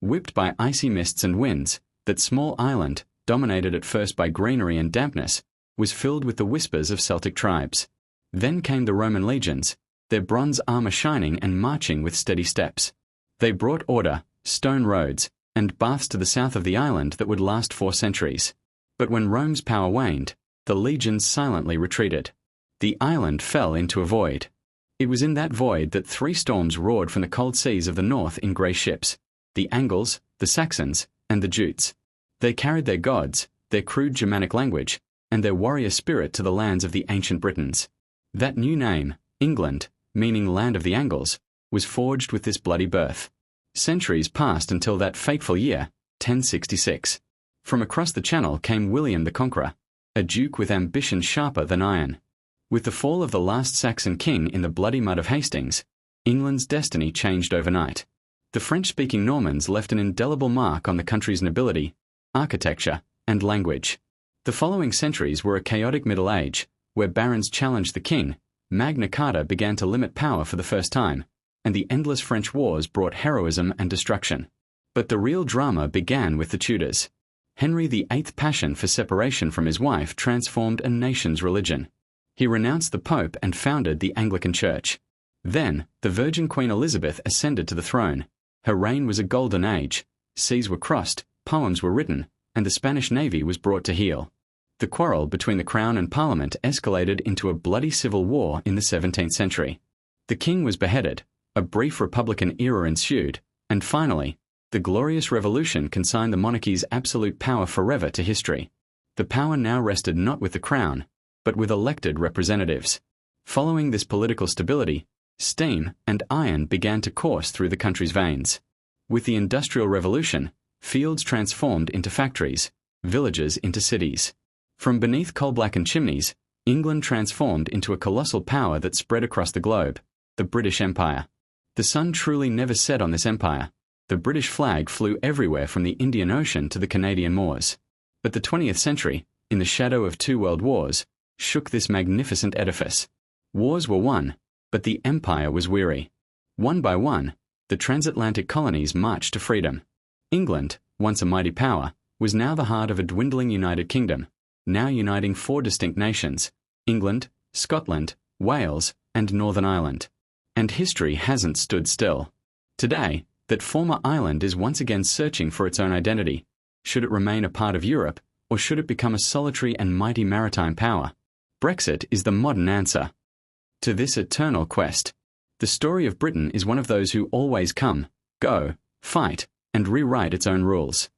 whipped by icy mists and winds, that small island, dominated at first by greenery and dampness, was filled with the whispers of Celtic tribes. Then came the Roman legions, their bronze armor shining and marching with steady steps. They brought order, stone roads, and baths to the south of the island that would last 4 centuries. But when Rome's power waned, the legions silently retreated. The island fell into a void. It was in that void that 3 storms roared from the cold seas of the north in grey ships: the Angles, the Saxons, and the Jutes. They carried their gods, their crude Germanic language, and their warrior spirit to the lands of the ancient Britons. That new name, England, meaning land of the Angles, was forged with this bloody birth. Centuries passed until that fateful year, 1066. From across the Channel came William the Conqueror, a duke with ambition sharper than iron. With the fall of the last Saxon king in the bloody mud of Hastings, England's destiny changed overnight. The French-speaking Normans left an indelible mark on the country's nobility, architecture, and language. The following centuries were a chaotic Middle Age, where barons challenged the king, Magna Carta began to limit power for the first time, and the endless French wars brought heroism and destruction. But the real drama began with the Tudors. Henry VIII's passion for separation from his wife transformed a nation's religion. He renounced the Pope and founded the Anglican Church. Then, the Virgin Queen Elizabeth ascended to the throne. Her reign was a golden age. Seas were crossed, poems were written, and the Spanish Navy was brought to heel. The quarrel between the Crown and Parliament escalated into a bloody civil war in the 17th century. The king was beheaded, a brief Republican era ensued, and finally, the Glorious Revolution consigned the monarchy's absolute power forever to history. The power now rested not with the Crown, but with elected representatives. Following this political stability, steam and iron began to course through the country's veins. With the Industrial Revolution, fields transformed into factories, villages into cities. From beneath coal-blackened chimneys, England transformed into a colossal power that spread across the globe, the British Empire. The sun truly never set on this empire. The British flag flew everywhere from the Indian Ocean to the Canadian moors. But the 20th century, in the shadow of 2 world wars, shook this magnificent edifice. Wars were won, but the empire was weary. One by one, the transatlantic colonies marched to freedom. England, once a mighty power, was now the heart of a dwindling United Kingdom, now uniting 4 distinct nations: England, Scotland, Wales, and Northern Ireland. And history hasn't stood still. Today, that former island is once again searching for its own identity. Should it remain a part of Europe, or should it become a solitary and mighty maritime power? Brexit is the modern answer to this eternal quest. The story of Britain is one of those who always come, go, fight, and rewrite its own rules.